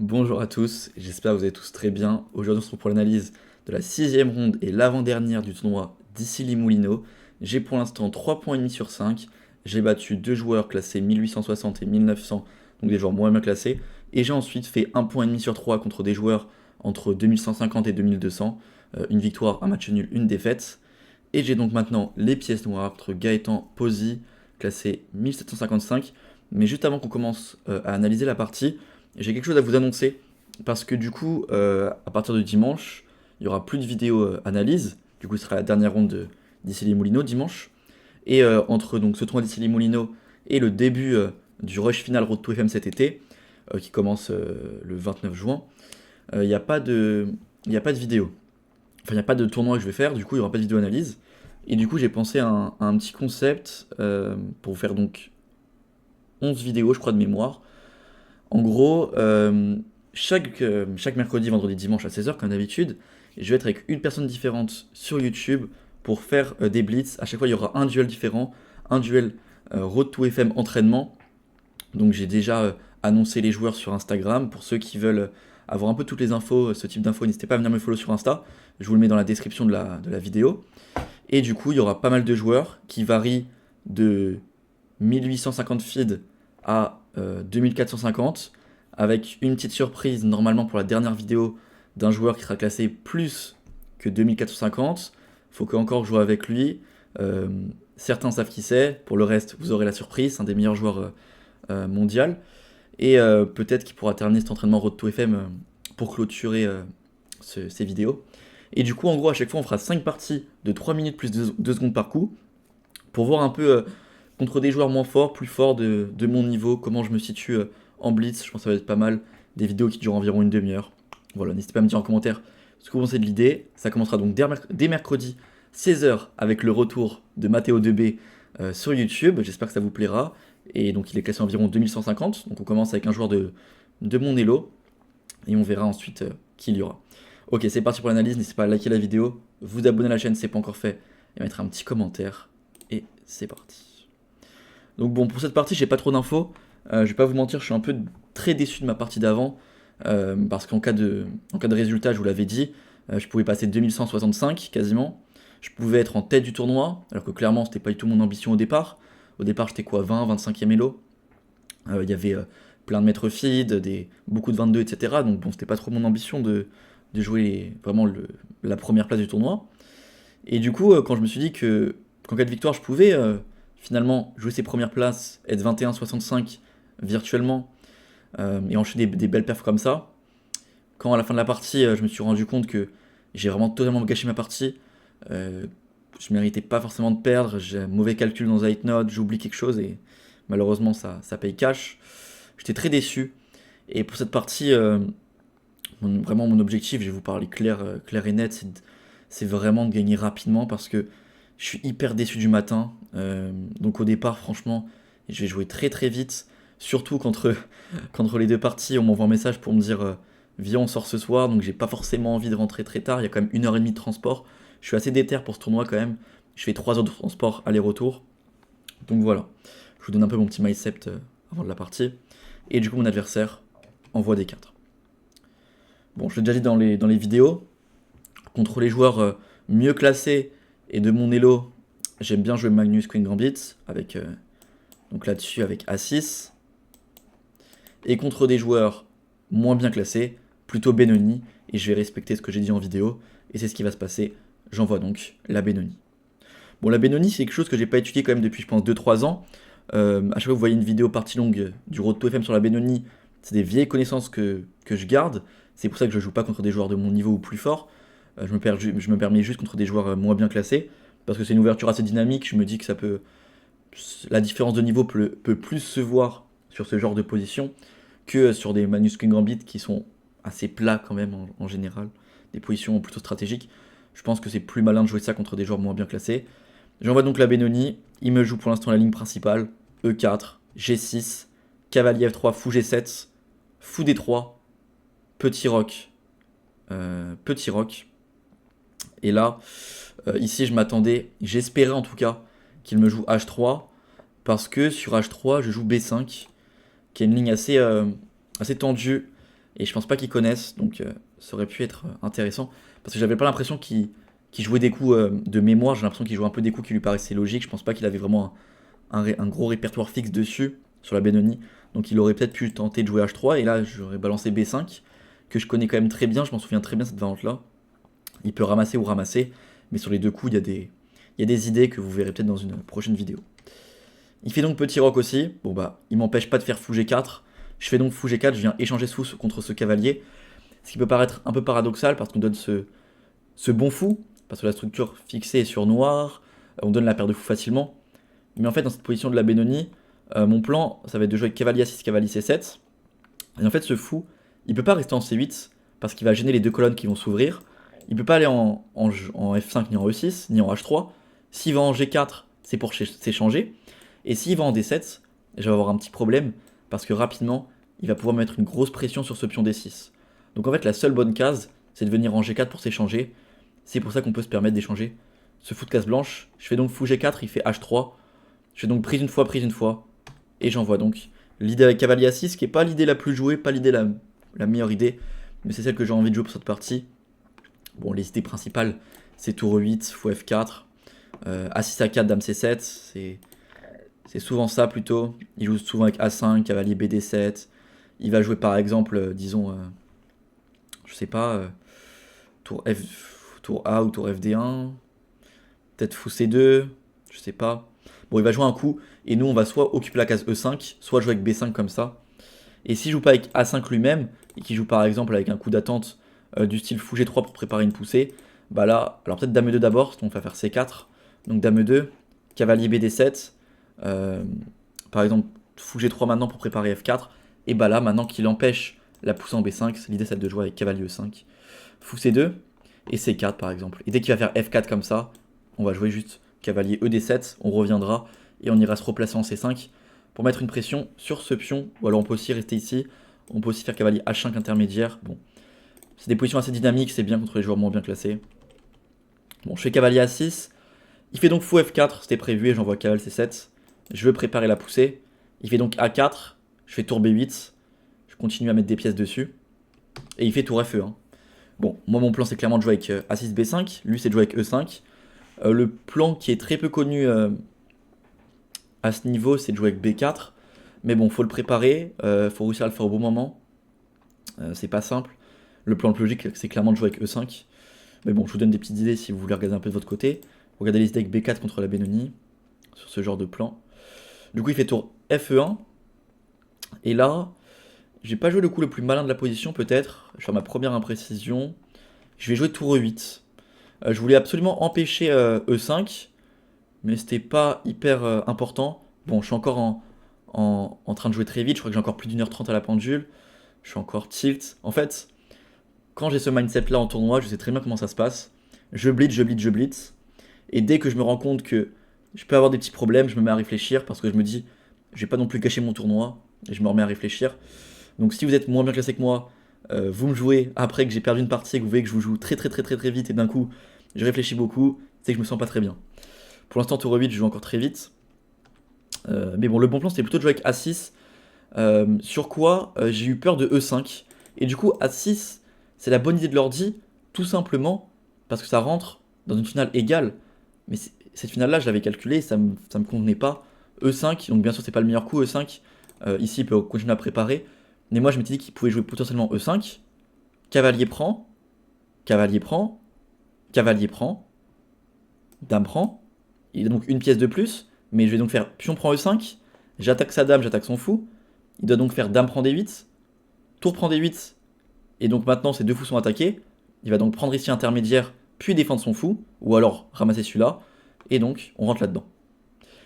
Bonjour à tous, j'espère que vous allez tous très bien. Aujourd'hui on se retrouve pour l'analyse de la sixième ronde et l'avant-dernière du tournoi d'Issy Moulineaux. J'ai pour l'instant 3 points et demi sur 5. J'ai battu deux joueurs classés 1860 et 1900, donc des joueurs moins bien classés. Et j'ai ensuite fait un point et demi sur 3 contre des joueurs entre 2150 et 2200. Une victoire, un match nul, une défaite. Et j'ai donc maintenant les pièces noires entre Gaëtan Pozzi, classé 1755. Mais juste avant qu'on commence à analyser la partie, j'ai quelque chose à vous annoncer. Parce que du coup, à partir de dimanche, il n'y aura plus de vidéo analyse. Du coup, ce sera la dernière ronde d'Issy les Moulineaux dimanche. Et entre donc, ce tournoi d'Issy les Moulineaux et le début du rush final Road to FM cet été, qui commence le 29 juin, il n'y a pas de, il y a pas de vidéo. Enfin, il n'y a pas de tournoi que je vais faire, du coup, il n'y aura pas de vidéo analyse. Et du coup, j'ai pensé à un petit concept pour vous faire donc 11 vidéos, je crois, de mémoire. En gros, chaque mercredi, vendredi, dimanche à 16h, comme d'habitude, je vais être avec une personne différente sur YouTube pour faire des blitz. À chaque fois, il y aura un duel différent, un duel Road to FM entraînement. Donc j'ai déjà annoncé les joueurs sur Instagram. Pour ceux qui veulent avoir un peu toutes les infos, ce type d'infos, n'hésitez pas à venir me follow sur Insta. Je vous le mets dans la description de la vidéo. Et du coup, il y aura pas mal de joueurs qui varient de 1850 feed à 2450, avec une petite surprise normalement pour la dernière vidéo d'un joueur qui sera classé plus que 2450. Faut que encore jouer avec lui. Euh, Certains savent qui c'est. Pour le reste, vous aurez la surprise. C'est un des meilleurs joueurs mondial. Et peut-être qu'il pourra terminer cet entraînement Road to FM pour clôturer ces vidéos. Et du coup, en gros, à chaque fois, on fera 5 parties de 3 minutes plus 2 secondes par coup pour voir un peu contre des joueurs moins forts, plus forts de mon niveau, comment je me situe en blitz. Je pense que ça va être pas mal. Des vidéos qui durent environ une demi-heure. Voilà, n'hésitez pas à me dire en commentaire ce que vous pensez de l'idée. Ça commencera donc dès mercredi 16h avec le retour de Matteo Debé sur YouTube. J'espère que ça vous plaira. Et donc il est classé environ 2150. Donc on commence avec un joueur de mon Elo. Et on verra ensuite qui il y aura. Ok, c'est parti pour l'analyse. N'hésitez pas à liker la vidéo, vous abonner à la chaîne si ce n'est pas encore fait, et mettre un petit commentaire. Et c'est parti. Donc bon, pour cette partie, j'ai pas trop d'infos. Je vais pas vous mentir, je suis un peu très déçu de ma partie d'avant. Parce qu'en cas de résultat, je vous l'avais dit, je pouvais passer 2165 quasiment. Je pouvais être en tête du tournoi, alors que clairement, c'était pas du tout mon ambition au départ. Au départ, j'étais quoi, 20, 25e elo. Il y avait plein de mètres feed, beaucoup de 22, etc. Donc bon, c'était pas trop mon ambition de jouer vraiment la première place du tournoi. Et du coup, quand je me suis dit qu'en cas de victoire, je pouvais finalement jouer ces premières places, être 21-65 virtuellement, et enchaîner des belles perfs comme ça, quand à la fin de la partie, je me suis rendu compte que j'ai vraiment totalement gâché ma partie, je méritais pas forcément de perdre, j'ai un mauvais calcul dans Height Note, j'oublie quelque chose et malheureusement ça paye cash. J'étais très déçu. Et pour cette partie, vraiment mon objectif, je vais vous parler clair et net, c'est vraiment de gagner rapidement parce que je suis hyper déçu du matin. Donc au départ, franchement, je vais jouer très très vite. Surtout contre les deux parties, on m'envoie un message pour me dire viens on sort ce soir, donc j'ai pas forcément envie de rentrer très tard, il y a quand même 1 heure et demie de transport. Je suis assez déter pour ce tournoi quand même. Je fais 3 heures de transport aller-retour. Donc voilà, je vous donne un peu mon petit mindset avant de la partie. Et du coup mon adversaire envoie des 4. Bon, je l'ai déjà dit dans les vidéos, contre les joueurs mieux classés et de mon elo, j'aime bien jouer Magnus Queen Gambit, avec, donc là-dessus avec A6. Et contre des joueurs moins bien classés, plutôt Benoni, et je vais respecter ce que j'ai dit en vidéo, et c'est ce qui va se passer, j'envoie donc la Benoni. Bon, la Benoni, c'est quelque chose que j'ai pas étudié quand même depuis, je pense, 2-3 ans. À chaque fois que vous voyez une vidéo partie longue du Road to FM sur la Benoni, c'est des vieilles connaissances que je garde. C'est pour ça que je joue pas contre des joueurs de mon niveau ou plus fort. Je me permets juste contre des joueurs moins bien classés. Parce que c'est une ouverture assez dynamique. Je me dis que la différence de niveau peut plus se voir sur ce genre de position que sur des Manuscrits Gambit qui sont assez plats quand même en général. Des positions plutôt stratégiques. Je pense que c'est plus malin de jouer ça contre des joueurs moins bien classés. J'envoie donc la Benoni. Il me joue pour l'instant la ligne principale. E4, G6, cavalier F3, fou G7, fou D3, petit roc, petit roc. Et là, ici, je m'attendais, j'espérais en tout cas qu'il me joue H3, parce que sur H3, je joue B5, qui est une ligne assez tendue. Et je pense pas qu'ils connaissent, donc ça aurait pu être intéressant. Parce que j'avais pas l'impression qu'il jouait des coups de mémoire, j'ai l'impression qu'il jouait un peu des coups qui lui paraissaient logiques. Je pense pas qu'il avait vraiment un gros répertoire fixe dessus, sur la Benoni. Donc il aurait peut-être pu tenter de jouer H3, et là j'aurais balancé B5, que je connais quand même très bien, je m'en souviens très bien cette variante-là. Il peut ramasser ou ramasser, mais sur les deux coups, il y a des idées que vous verrez peut-être dans une prochaine vidéo. Il fait donc petit roc aussi. Bon bah, il m'empêche pas de faire fou G4. Je fais donc fou G4, je viens échanger ce fou contre ce cavalier. Ce qui peut paraître un peu paradoxal parce qu'on donne ce bon fou, parce que la structure fixée est sur noir, on donne la paire de fous facilement. Mais en fait, dans cette position de la Benoni, mon plan, ça va être de jouer avec cavalier A6, cavalier C7. Et en fait, ce fou, il peut pas rester en C8 parce qu'il va gêner les deux colonnes qui vont s'ouvrir. Il peut pas aller en F5 ni en E6, ni en H3. S'il va en G4, c'est pour s'échanger. Et s'il va en D7, je vais avoir un petit problème parce que rapidement, il va pouvoir mettre une grosse pression sur ce pion D6. Donc en fait, la seule bonne case, c'est de venir en G4 pour s'échanger. C'est pour ça qu'on peut se permettre d'échanger ce fou de case blanche. Je fais donc fou G4, il fait H3. Je fais donc prise une fois. Et j'envoie donc l'idée avec cavalier A6, qui n'est pas l'idée la plus jouée, pas l'idée la meilleure idée, mais c'est celle que j'ai envie de jouer pour cette partie. Bon, les idées principales, c'est tour 8, fou F4, A6 A4, dame C7, c'est souvent ça plutôt. Il joue souvent avec A5, cavalier BD7. Il va jouer par exemple, disons, je sais pas, tour A ou tour FD1, peut-être fou C2, je sais pas. Bon, il va jouer un coup, et nous on va soit occuper la case E5, soit jouer avec B5 comme ça. Et s'il joue pas avec A5 lui-même, et qu'il joue par exemple avec un coup d'attente du style fou G3 pour préparer une poussée, bah là, alors peut-être dame E2 d'abord, on va faire C4, donc dame E2, cavalier BD7, par exemple fou G3 maintenant pour préparer F4, et bah là, maintenant qu'il empêche la poussée en B5, l'idée c'est de jouer avec cavalier E5, fou C2, et C4 par exemple. Et dès qu'il va faire F4 comme ça, on va jouer juste cavalier ED7, on reviendra, et on ira se replacer en C5, pour mettre une pression sur ce pion, ou alors on peut aussi rester ici, on peut aussi faire cavalier H5 intermédiaire, bon. C'est des positions assez dynamiques, c'est bien contre les joueurs moins bien classés. Bon, je fais cavalier A6, il fait donc fou F4, c'était prévu, et j'envoie cavalier C7. Je veux préparer la poussée, il fait donc A4, je fais tour B8, je continue à mettre des pièces dessus, et il fait tour FE1. Bon, moi mon plan c'est clairement de jouer avec A6 B5, lui c'est de jouer avec E5. Le plan qui est très peu connu à ce niveau, c'est de jouer avec B4. Mais bon, faut le préparer, faut réussir à le faire au bon moment. C'est pas simple. Le plan le plus logique, c'est clairement de jouer avec E5. Mais bon, je vous donne des petites idées si vous voulez regarder un peu de votre côté. Regardez les idées avec B4 contre la Benoni, sur ce genre de plan. Du coup, il fait tour FE1. Et là, j'ai pas joué le coup le plus malin de la position, peut-être. Je vais faire ma première imprécision. Je vais jouer tour E8. Je voulais absolument empêcher E5, mais c'était pas hyper important. Bon, je suis encore en train de jouer très vite, je crois que j'ai encore plus d'1h30 à la pendule. Je suis encore tilt. En fait, quand j'ai ce mindset-là en tournoi, je sais très bien comment ça se passe. Je blitz. Et dès que je me rends compte que je peux avoir des petits problèmes, je me mets à réfléchir parce que je me dis, je vais pas non plus gâcher mon tournoi. Et je me remets à réfléchir. Donc si vous êtes moins bien classé que moi, vous me jouez après que j'ai perdu une partie et que vous voyez que je vous joue très vite et d'un coup, je réfléchis beaucoup, c'est que je me sens pas très bien. Pour l'instant, tour 8, je joue encore très vite. Mais bon, le bon plan, c'était plutôt de jouer avec A6. Sur quoi j'ai eu peur de E5. Et du coup, A6, c'est la bonne idée de l'ordi, tout simplement parce que ça rentre dans une finale égale. Mais cette finale-là, je l'avais calculée, ça me convenait pas. E5, donc bien sûr, c'est pas le meilleur coup, E5. Ici, il peut continuer à préparer. Mais moi, je m'étais dit qu'il pouvait jouer potentiellement E5. Cavalier prend. Cavalier prend. Cavalier prend. Dame prend. Il a donc une pièce de plus. Mais je vais donc faire pion prend E5. J'attaque sa dame, j'attaque son fou. Il doit donc faire dame prend D8. Tour prend D8. Et donc maintenant, ces deux fous sont attaqués. Il va donc prendre ici intermédiaire, puis défendre son fou. Ou alors ramasser celui-là. Et donc, on rentre là-dedans.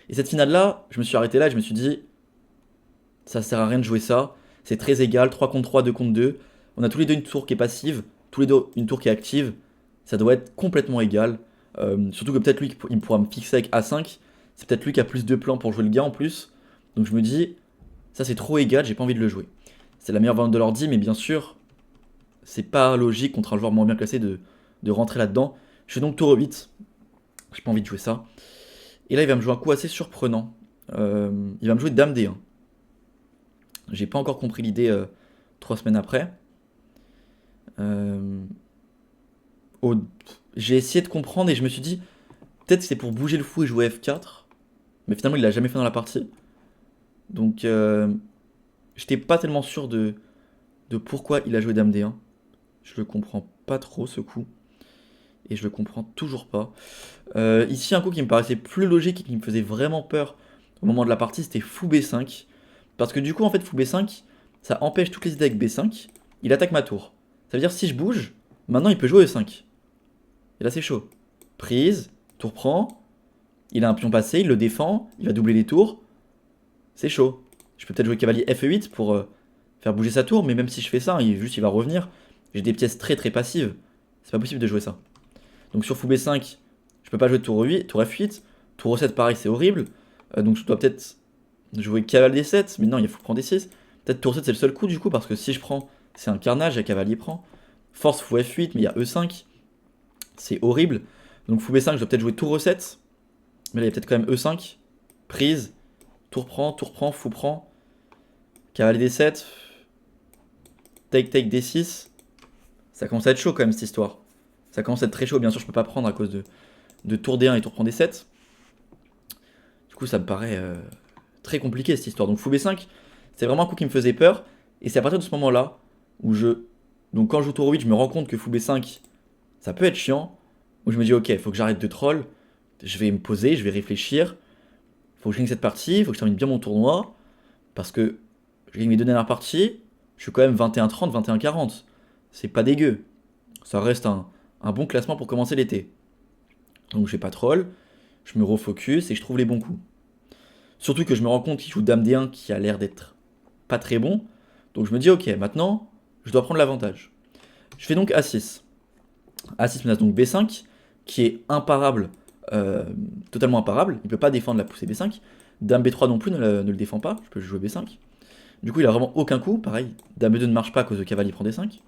Et cette finale-là, je me suis arrêté là et je me suis dit, ça sert à rien de jouer ça. C'est très égal, 3 contre 3, 2 contre 2. On a tous les deux une tour qui est passive, tous les deux une tour qui est active. Ça doit être complètement égal. Surtout que peut-être lui, il pourra me fixer avec A5. C'est peut-être lui qui a plus de plans pour jouer le gars en plus. Donc je me dis, ça c'est trop égal, j'ai pas envie de le jouer. C'est la meilleure variante de l'ordi, mais bien sûr, c'est pas logique contre un joueur moins bien classé de rentrer là-dedans. Je fais donc tour 8. J'ai pas envie de jouer ça. Et là, il va me jouer un coup assez surprenant. Il va me jouer dame D1. J'ai pas encore compris l'idée 3 semaines après. Euh, au- J'ai essayé de comprendre et je me suis dit, peut-être que c'est pour bouger le fou et jouer F4. Mais finalement, il l'a jamais fait dans la partie. Donc, j'étais pas tellement sûr de pourquoi il a joué Dame D1. Je le comprends pas trop ce coup. Et je le comprends toujours pas. Ici, un coup qui me paraissait plus logique et qui me faisait vraiment peur au moment de la partie, c'était fou B5. Parce que du coup, en fait, fou B5, ça empêche toutes les idées avec B5. Il attaque ma tour. Ça veut dire si je bouge, maintenant il peut jouer E5. Et là, c'est chaud. Prise, tour prend. Il a un pion passé, il le défend. Il va doubler les tours. C'est chaud. Je peux peut-être jouer cavalier F8 pour faire bouger sa tour, mais même si je fais ça, il va revenir. J'ai des pièces très très passives. C'est pas possible de jouer ça. Donc sur fou B5, je peux pas jouer tour 8, tour F8. Tour E7, pareil, c'est horrible. Donc je dois peut-être jouer cavalier D7, mais non, il faut prendre D6. Peut-être tour 7, c'est le seul coup du coup, parce que si je prends, c'est un carnage, et cavalier prend. Force fou F8, mais il y a E5. C'est horrible. Donc fou B5, je dois peut-être jouer tour E7. Mais là, il y a peut-être quand même E5. Prise. Tour prend, fou prend. Cavalier D7. Take, take, D6. Ça commence à être chaud quand même cette histoire. Ça commence à être très chaud. Bien sûr, je peux pas prendre à cause de tour D1 et tour prend D7. Du coup, ça me paraît très compliqué cette histoire. Donc fou B5, c'est vraiment un coup qui me faisait peur. Et c'est à partir de ce moment-là où je. Donc quand je joue tour 8, je me rends compte que fou B5, ça peut être chiant. Où je me dis, ok, il faut que j'arrête de troll. Je vais me poser, je vais réfléchir. Faut que je gagne cette partie, il faut que je termine bien mon tournoi. Parce que je gagne mes deux dernières parties. Je suis quand même 21-30, 21-40. C'est pas dégueu. Ça reste un bon classement pour commencer l'été. Donc je vais pas troll. Je me refocus et je trouve les bons coups. Surtout que je me rends compte qu'il joue Dame D1 qui a l'air d'être pas très bon. Donc je me dis, ok, maintenant, je dois prendre l'avantage. Je fais donc A6. A6 menace donc B5, qui est imparable, euh, totalement imparable. Il ne peut pas défendre la poussée B5. Dame B3 non plus ne le défend pas. Je peux jouer B5. Du coup, il a vraiment aucun coup. Pareil, Dame E2 ne marche pas à cause de cavalier prend D5.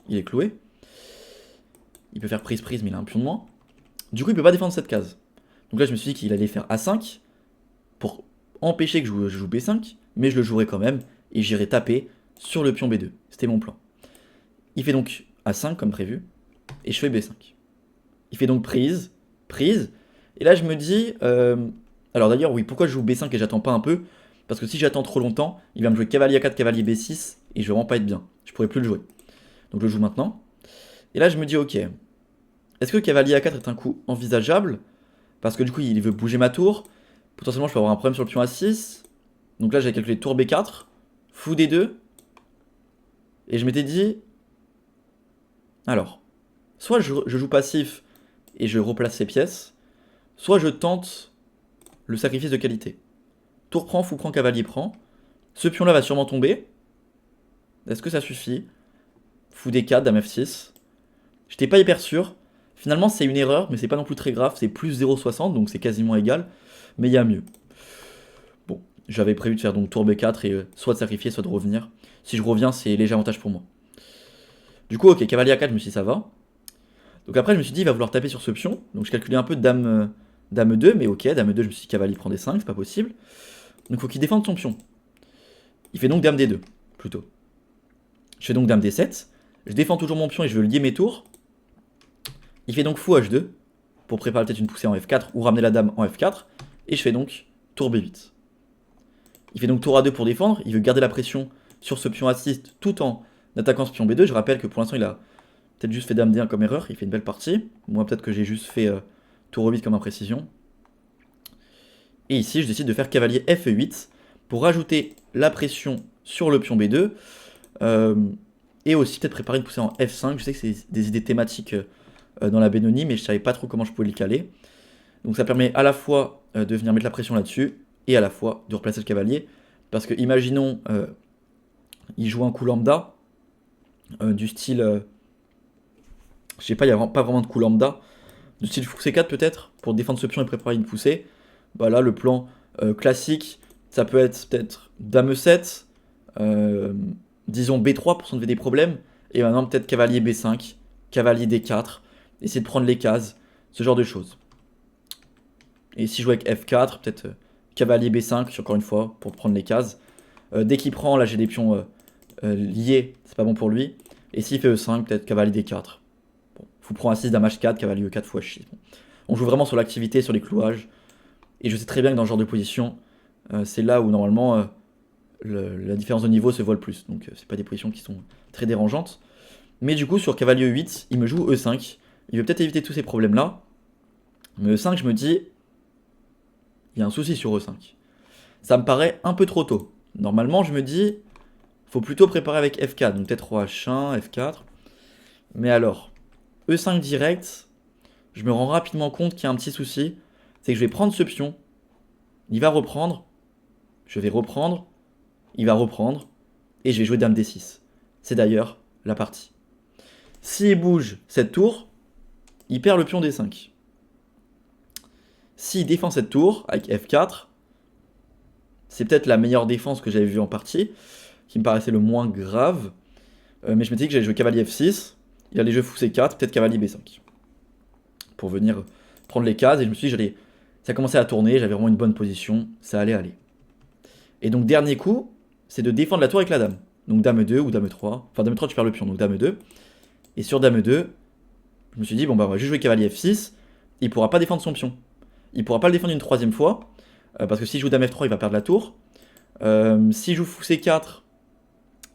Il est cloué. Il peut faire prise-prise, mais il a un pion de moins. Du coup, il peut pas défendre cette case. Donc là, je me suis dit qu'il allait faire A5 pour empêcher que je joue B5, mais je le jouerai quand même et j'irai taper sur le pion B2. C'était mon plan. Il fait donc A5 comme prévu et je fais B5. Il fait donc prise, prise. Et là, je me dis. Alors d'ailleurs, oui, pourquoi je joue B5 et j'attends pas un peu? Parce que si j'attends trop longtemps, il va me jouer cavalier A4, cavalier B6 et je vais vraiment pas être bien. Je pourrais plus le jouer. Donc je le joue maintenant. Et là, je me dis, ok, est-ce que cavalier A4 est un coup envisageable? Parce que du coup, il veut bouger ma tour. Potentiellement, je peux avoir un problème sur le pion A6. Donc là, j'ai calculé tour B4, fou D2. Et je m'étais dit, alors, soit je joue passif et je replace ces pièces, soit je tente le sacrifice de qualité. Tour prend, fou prend, cavalier prend. Ce pion-là va sûrement tomber. Est-ce que ça suffit? Fou D4, dame F6. J'étais pas hyper sûr. Finalement, c'est une erreur, mais c'est pas non plus très grave. C'est plus 0,60, donc c'est quasiment égal. Mais il y a mieux. Bon, j'avais prévu de faire donc tour B4 et soit de sacrifier, soit de revenir. Si je reviens, c'est léger avantage pour moi. Du coup, ok, cavalier A4, je me suis dit ça va. Donc après, je me suis dit, il va vouloir taper sur ce pion. Donc je calculais un peu dame, dame 2, mais ok, dame 2, je me suis dit cavalier prend D5, c'est pas possible. Donc il faut qu'il défende son pion. Il fait donc dame D2, plutôt. Je fais donc dame D7. Je défends toujours mon pion et je veux lier mes tours. Il fait donc fou H2 pour préparer peut-être une poussée en F4 ou ramener la dame en F4. Et je fais donc tour B8. Il fait donc tour A2 pour défendre. Il veut garder la pression sur ce pion A6 tout en attaquant ce pion B2. Je rappelle que pour l'instant, il a peut-être juste fait dame D1 comme erreur. Il fait une belle partie. Moi, peut-être que j'ai juste fait tour E8 comme imprécision. Et ici, je décide de faire cavalier F8 pour rajouter la pression sur le pion B2. Et aussi peut-être préparer une poussée en F5. Je sais que c'est des idées thématiques dans la Benoni, mais je savais pas trop comment je pouvais le caler. Donc ça permet à la fois de venir mettre la pression là-dessus, et à la fois de replacer le cavalier. Parce que imaginons, il joue un coup lambda, du style... je sais pas, il n'y a pas vraiment de coup lambda. Du style fou C4 peut-être, pour défendre ce pion et préparer une poussée. Bah là, le plan classique, ça peut être peut-être dame E7, disons B3 pour s'enlever des problèmes, et maintenant peut-être cavalier B5, cavalier D4, essayer de prendre les cases, ce genre de choses. Et si je joue avec F4, peut-être cavalier B5, encore une fois, pour prendre les cases. Dès qu'il prend, là j'ai des pions liés, c'est pas bon pour lui. Et s'il fait E5, peut-être cavalier D4. Bon, fou prend A6, dame H4, cavalier E4 fois H6. Bon. On joue vraiment sur l'activité, sur les clouages. Et je sais très bien que dans ce genre de position, c'est là où normalement la différence de niveau se voit le plus. Donc c'est pas des positions qui sont très dérangeantes. Mais du coup, sur cavalier E8, il me joue E5. Il veut peut-être éviter tous ces problèmes-là. Mais E5, je me dis, il y a un souci sur E5. Ça me paraît un peu trop tôt. Normalement, je me dis, faut plutôt préparer avec F4. Donc peut-être roi H1, F4. Mais alors, E5 direct, je me rends rapidement compte qu'il y a un petit souci. C'est que je vais prendre ce pion. Il va reprendre. Je vais reprendre. Il va reprendre. Et je vais jouer dame D6. C'est d'ailleurs la partie. S'il bouge cette tour, il perd le pion D5. S'il défend cette tour avec F4, c'est peut-être la meilleure défense que j'avais vue en partie, qui me paraissait le moins grave. Mais je me dis que j'allais jouer cavalier F6, il allait jouer fou C4, peut-être cavalier B5. Pour venir prendre les cases, et je me suis dit, ça commençait à tourner, j'avais vraiment une bonne position, ça allait aller. Et donc dernier coup, c'est de défendre la tour avec la dame. Donc dame 2 ou dame 3. Enfin dame 3 tu perds le pion, donc dame 2. Et sur dame 2, je me suis dit, bon bah on va juste jouer cavalier F6, il pourra pas défendre son pion. Il pourra pas le défendre une troisième fois, parce que s'il joue dame F3, il va perdre la tour. S'il joue fou C4,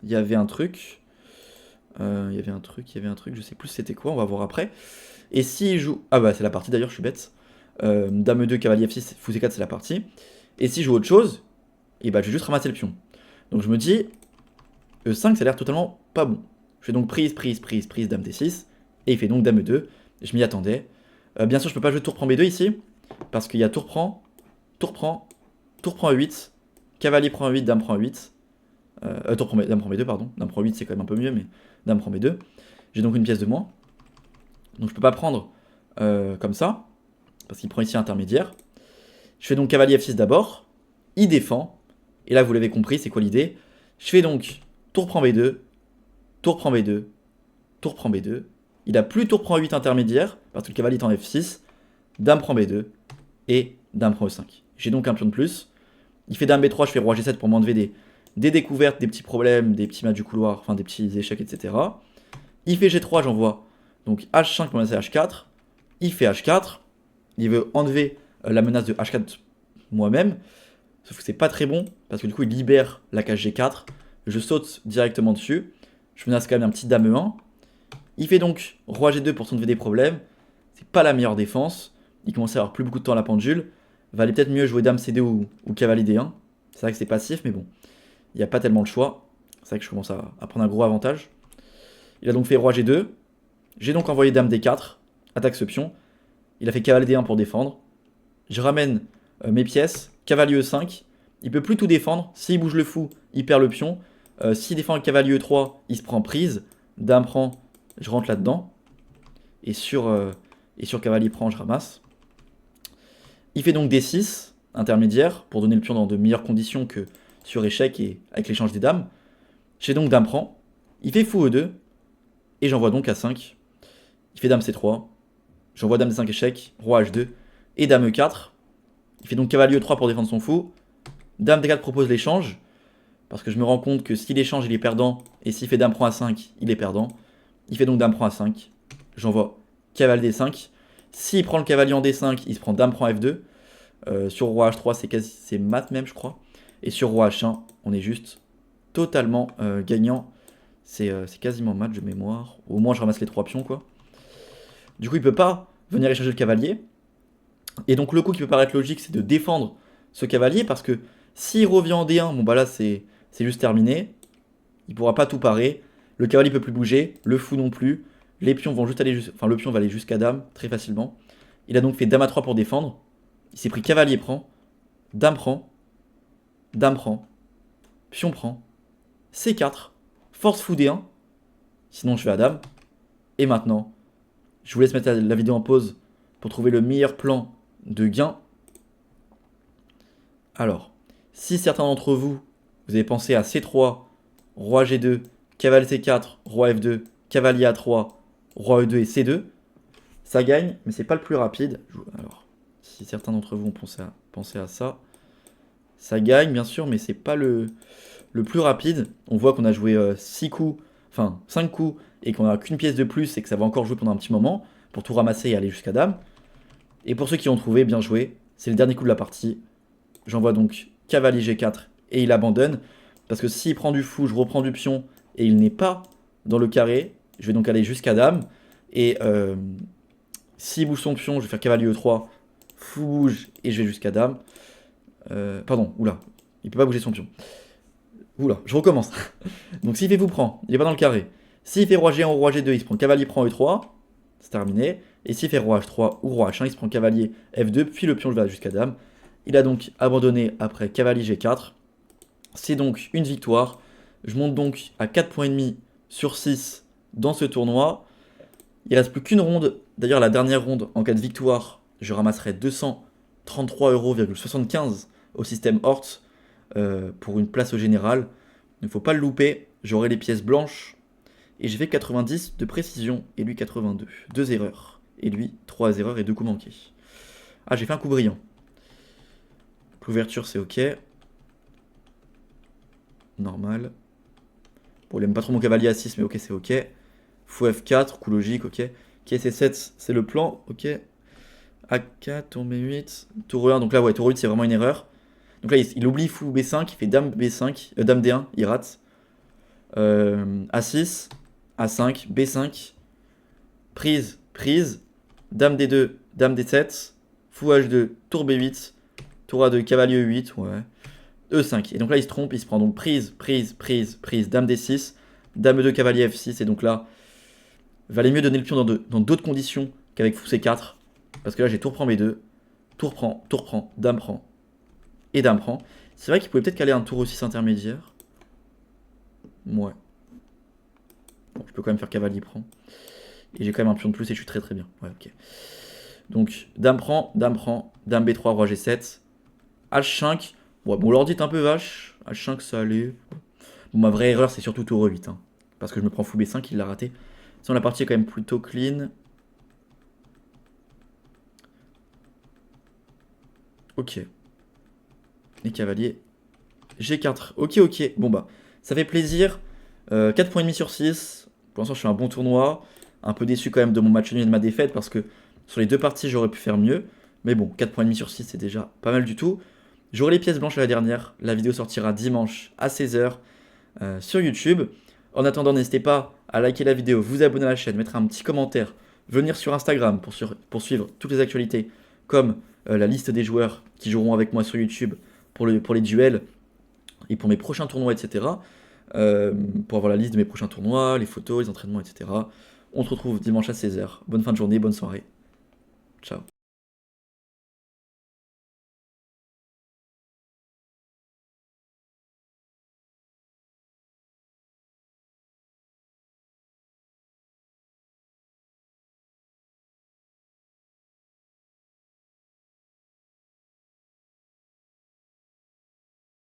il y avait un truc, je sais plus c'était quoi, on va voir après. Et s'il joue... Ah bah c'est la partie d'ailleurs, je suis bête. Dame 2, cavalier F6, fou C4 c'est la partie. Et s'il joue autre chose, et bah je vais juste ramasser le pion. Donc je me dis, E5 ça a l'air totalement pas bon. Je fais donc prise, dame D6, et il fait donc dame 2, je m'y attendais. Bien sûr je peux pas jouer tour prend B2 ici, parce qu'il y a tour prend E8, cavalier prend E8, dame prend E8. Dame prend B2, pardon. Dame prend 8, c'est quand même un peu mieux, mais dame prend B2. J'ai donc une pièce de moins. Donc je peux pas prendre comme ça, parce qu'il prend ici intermédiaire. Je fais donc cavalier F6 d'abord. Il défend. Et là, vous l'avez compris, c'est quoi l'idée? Je fais donc tour prend B2, tour prend B2, tour prend B2. Il a plus tour prend 8 intermédiaire, parce que le cavalier est en F6. Dame prend B2 et dame prend E5. J'ai donc un pion de plus. Il fait dame B3, je fais roi G7 pour m'enlever des découvertes, des petits problèmes, des petits matchs du couloir, enfin des petits échecs, etc. Il fait G3, j'envoie donc H5 pour menacer H4. Il fait H4. Il veut enlever la menace de H4 moi-même. Sauf que c'est pas très bon, parce que du coup il libère la case G4. Je saute directement dessus. Je menace quand même un petit dame E1. Il fait donc roi G2 pour s'enlever des problèmes. C'est pas la meilleure défense. Il commence à avoir plus beaucoup de temps à la pendule. Valait peut-être mieux jouer dame C2 ou cavalier D1. C'est vrai que c'est passif, mais bon. Il n'y a pas tellement le choix. C'est vrai que je commence à prendre un gros avantage. Il a donc fait roi G2. J'ai donc envoyé dame D4. Attaque ce pion. Il a fait cavalier D1 pour défendre. Je ramène mes pièces. Cavalier E5. Il peut plus tout défendre. S'il bouge le fou, il perd le pion. S'il défend le cavalier E3, il se prend prise. Dame prend, je rentre là-dedans. Et sur cavalier prend, je ramasse. Il fait donc D6, intermédiaire, pour donner le pion dans de meilleures conditions que sur échec et avec l'échange des dames. J'ai donc dame prend. Il fait fou E2. Et j'envoie donc A5. Il fait dame C3. J'envoie dame D5 échec. Roi H2. Et dame E4. Il fait donc cavalier E3 pour défendre son fou. Dame D4 propose l'échange. Parce que je me rends compte que s'il échange, il est perdant. Et s'il fait dame prend A5, il est perdant. Il fait donc dame prend A5. J'envoie cavalier D5. S'il prend le cavalier en D5, il se prend dame prend F2. Sur roi H3, c'est mat même, je crois. Et sur roi H1, on est juste totalement gagnant. C'est quasiment match de mémoire. Au moins, je ramasse les 3 pions, quoi. Du coup, il peut pas venir échanger le cavalier. Et donc, le coup qui peut paraître logique, c'est de défendre ce cavalier. Parce que s'il revient en D1, bon bah là, c'est juste terminé. Il pourra pas tout parer. Le cavalier peut plus bouger. Le fou non plus. Les pions vont juste aller... Enfin, le pion va aller jusqu'à dame, très facilement. Il a donc fait dame A3 pour défendre. Il s'est pris cavalier prend. Dame prend. Dame prend. Pion prend. C4. Force fou D1. Sinon, je vais à dame. Et maintenant, je vous laisse mettre la vidéo en pause pour trouver le meilleur plan de gain. Alors, si certains d'entre vous, vous avez pensé à C3, roi G2, cavalier C4, roi F2, cavalier A3, roi E2 et C2, ça gagne, mais c'est pas le plus rapide. Alors, si certains d'entre vous ont pensé à ça, ça gagne bien sûr, mais c'est pas le plus rapide. On voit qu'on a joué 6 coups enfin 5 coups, et qu'on n'a qu'une pièce de plus et que ça va encore jouer pendant un petit moment, pour tout ramasser et aller jusqu'à dame. Et pour ceux qui ont trouvé, bien joué, c'est le dernier coup de la partie. J'envoie donc cavalier G4 et il abandonne. Parce que s'il prend du fou, je reprends du pion et il n'est pas dans le carré. Je vais donc aller jusqu'à dame. Et s'il bouge son pion, je vais faire cavalier E3, fou bouge et je vais jusqu'à dame. Pardon, oula, il peut pas bouger son pion. Oula, je recommence. Donc s'il fait vous prend, il est pas dans le carré. S'il fait roi G1 ou roi G2, il se prend cavalier prend E3. C'est terminé. Et s'il fait roi H3 ou roi H1, il se prend cavalier F2, puis le pion je vais jusqu'à dame. Il a donc abandonné après cavalier G4. C'est donc une victoire. Je monte donc à 4,5 points sur 6 dans ce tournoi. Il reste plus qu'une ronde. D'ailleurs, la dernière ronde, en cas de victoire, je ramasserai 233,75 € au système Hort pour une place au général. Il ne faut pas le louper. J'aurai les pièces blanches. Et j'ai fait 90 de précision et lui 82. 2 erreurs. Et lui 3 erreurs et 2 coups manqués. Ah, j'ai fait un coup brillant. L'ouverture, c'est ok. Normal. Bon, il aime pas trop mon cavalier à 6, mais ok, c'est ok. Fou F4, coup logique, ok. Ok, C7, c'est le plan, ok. A4, tour B8, tour E1. Donc là, ouais, tour E8, c'est vraiment une erreur. Donc là, il oublie fou B5, il fait dame B5, dame D1, il rate. A6, A5, B5, prise, prise, dame D2, dame D7, fou H2, tour B8, tour A2, cavalier E8, ouais. E5. Et donc là, il se trompe, il se prend donc prise, prise, prise, prise, dame D6, dame E2, cavalier F6. Et donc là, valait mieux donner le pion dans d'autres conditions qu'avec fou C4. Parce que là, j'ai tour prend B2, tour prend, dame prend, et dame prend. C'est vrai qu'il pouvait peut-être caler un tour E6 intermédiaire. Ouais. Bon, je peux quand même faire cavalier prend. Et j'ai quand même un pion de plus et je suis très très bien. Ouais, ok. Donc, dame prend, dame B3, roi G7, H5. Ouais, bon, l'ordi est un peu vache. H5, ça allait. Bon, ma vraie erreur, c'est surtout tour E8. Hein, parce que je me prends fou B5, il l'a raté. Sinon, la partie est quand même plutôt clean. Ok. Les cavaliers. G4. Ok, ok. Bon, bah, ça fait plaisir. 4,5 points sur 6. Pour l'instant, je fais un bon tournoi. Un peu déçu quand même de mon match nul et de ma défaite parce que sur les deux parties, j'aurais pu faire mieux. Mais bon, 4,5 points sur 6, c'est déjà pas mal du tout. J'aurai les pièces blanches à la dernière. La vidéo sortira dimanche à 16 h sur YouTube. En attendant, n'hésitez pas à liker la vidéo, vous abonner à la chaîne, mettre un petit commentaire, venir sur Instagram pour suivre toutes les actualités, comme la liste des joueurs qui joueront avec moi sur YouTube pour les duels et pour mes prochains tournois, etc. Pour avoir la liste de mes prochains tournois, les photos, les entraînements, etc. On se retrouve dimanche à 16 h. Bonne fin de journée, bonne soirée. Ciao.